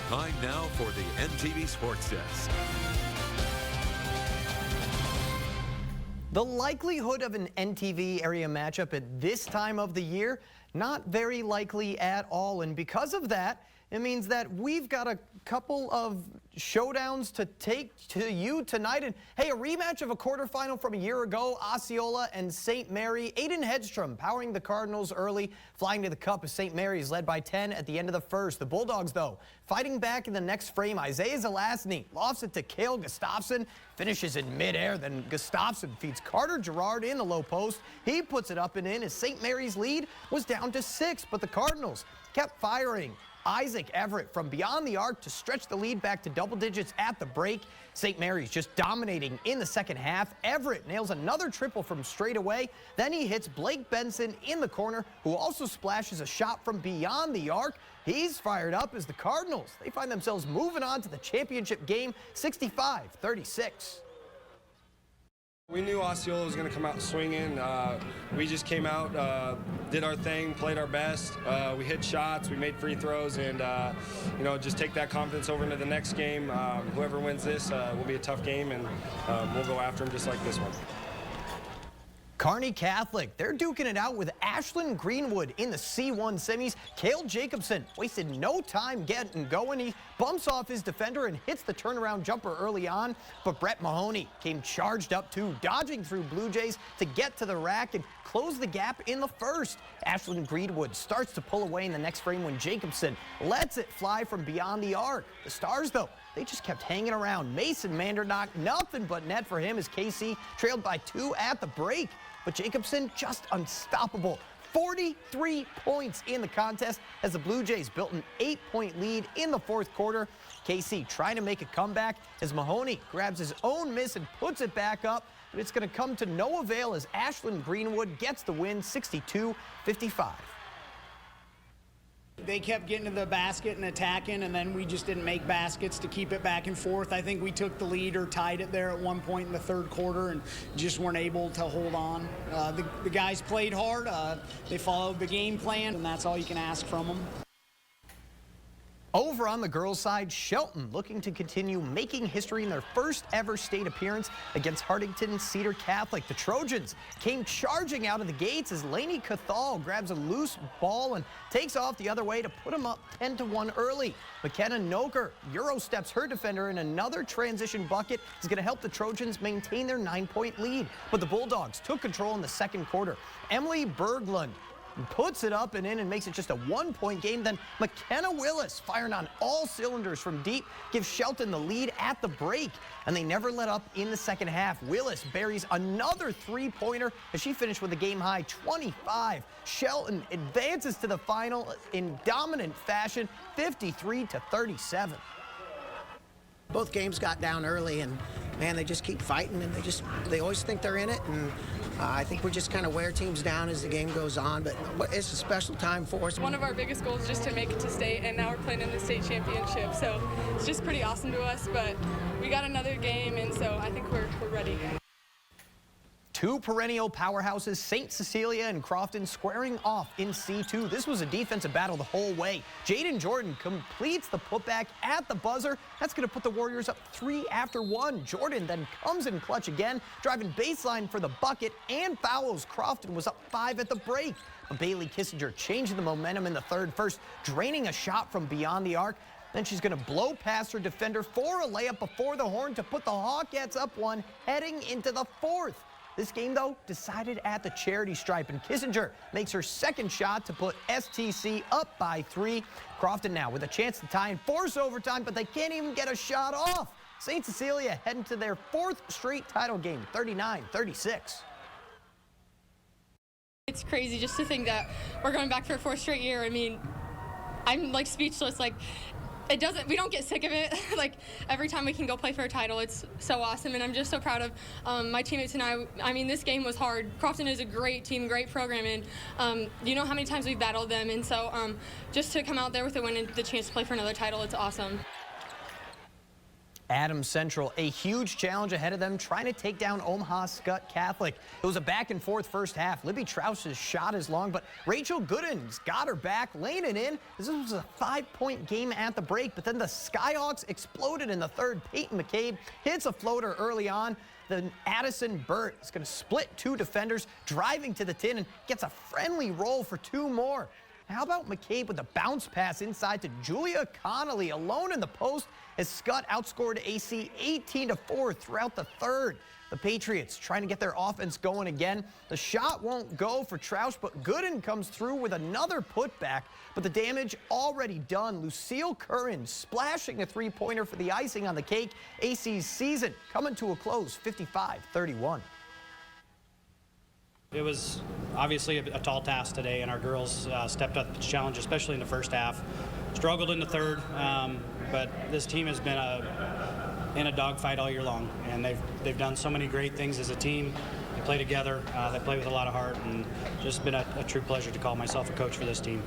Time now for the NTV Sports Desk. The likelihood of an NTV area matchup at this time of the year, not very likely at all. And because of that, it means that we've got a couple of showdowns to take to you tonight. And hey, a rematch of a quarterfinal from a year ago, Osceola and St. Mary. Aiden Hedstrom powering the Cardinals early, flying to the cup as St. Mary's led by 10 at the end of the first. The Bulldogs, though, fighting back in the next frame. Isaiah Zelazny lofts it to Cale Gustafson, finishes in midair. Then Gustafson feeds Carter Gerard in the low post. He puts it up and in as St. Mary's lead was down to 6, but the Cardinals kept firing. Isaac Everett from beyond the arc to stretch the lead back to double digits at the break. St. Mary's just dominating in the second half. Everett nails another triple from straight away. Then he hits Blake Benson in the corner, who also splashes a shot from beyond the arc. He's fired up as the Cardinals, they find themselves moving on to the championship game, 65-36. We knew Osceola was going to come out swinging. We just came out, did our thing, played our best. We hit shots, we made free throws, and just take that confidence over into the next game. Whoever wins this will be a tough game, and we'll go after them just like this one. Kearney Catholic, they're duking it out with AshlandGreenwood in the C1 semis. Cale Jacobson wasted no time getting going. He bumps off his defender and hits the turnaround jumper early on. But Brett Mahoney came charged up too, dodging through Blue Jays to get to the rack and close the gap in the first. AshlandGreenwood starts to pull away in the next frame when Jacobson lets it fly from beyond the arc. The Stars, though, they just kept hanging around. Mason Mandernock, nothing but net for him as KC trailed by 2 at the break. But Jacobson just unstoppable. 43 points in the contest as the Blue Jays built an 8-point lead in the fourth quarter. KC trying to make a comeback as Mahoney grabs his own miss and puts it back up. But it's going to come to no avail as AshlandGreenwood gets the win, 62-55. They kept getting to the basket and attacking, and then we just didn't make baskets to keep it back and forth. I think we took the lead or tied it there at one point in the third quarter and just weren't able to hold on. The guys played hard. They followed the game plan, and that's all you can ask from them. Over on the girls' side, Shelton looking to continue making history in their first ever state appearance against Hartington Cedar Catholic. The Trojans came charging out of the gates as Lainey Cathal grabs a loose ball and takes off the other way to put them up 10-1 early. McKenna Noker Euro steps her defender, and another transition bucket is going to help the Trojans maintain their 9-point lead. But the Bulldogs took control in the second quarter. Emily Berglund puts it up and in and makes it just a 1-point game. Then McKenna Willis, firing on all cylinders from deep, gives Shelton the lead at the break. And they never let up in the second half. Willis buries another 3-pointer as she finished with a game-high 25. Shelton advances to the final in dominant fashion, 53-37. Both games got down early, and man, they just keep fighting, and they always think they're in it. And I think we just kind of wear teams down as the game goes on, but it's a special time for us. One of our biggest goals is just to make it to state, and now we're playing in the state championship, so it's just pretty awesome to us. But we got another game, and so I think we're ready. Two perennial powerhouses, St. Cecilia and Crofton, squaring off in C2. This was a defensive battle the whole way. Jaden Jordan completes the putback at the buzzer. That's going to put the Warriors up 3 after 1. Jordan then comes in clutch again, driving baseline for the bucket and fouls. Crofton was up 5 at the break. But Bailey Kissinger changing the momentum in the third, first draining a shot from beyond the arc. Then she's going to blow past her defender for a layup before the horn to put the Hawkettes up 1 heading into the fourth. This game, though, decided at the charity stripe, and Kissinger makes her second shot to put STC up by 3. Crofton now with a chance to tie and force overtime, but they can't even get a shot off. St. Cecilia heading to their 4th straight title game, 39-36. It's crazy just to think that we're going back for a 4th straight year. I mean, I'm like speechless. Like, we don't get sick of it. Like, every time we can go play for a title, it's so awesome, and I'm just so proud of my teammates and I mean, this game was hard. Crofton is a great team, great program, and you know how many times we've battled them, and so just to come out there with a win and the chance to play for another title, it's awesome. Adams Central, a huge challenge ahead of them, trying to take down Omaha Scott Catholic. It was a back-and-forth first half. Libby Trouse's shot is long, but Rachel Gooden's got her back, laying it in. This was a 5-point game at the break, but then the Skyhawks exploded in the third. Peyton McCabe hits a floater early on. Then Addison Burt is going to split 2 defenders, driving to the tin, and gets a friendly roll for 2 more. How about McCabe with a bounce pass inside to Julia Connolly, alone in the post, as Scott outscored AC 18-4 throughout the third. The Patriots trying to get their offense going again. The shot won't go for Troush, but Gooden comes through with another putback. But the damage already done. Lucille Curran splashing a 3-pointer for the icing on the cake. AC's season coming to a close, 55-31. It was obviously a tall task today, and our girls stepped up to the challenge, especially in the first half. Struggled in the third, but this team has been in a dogfight all year long, and they've done so many great things as a team. They play together, they play with a lot of heart, and just been a true pleasure to call myself a coach for this team.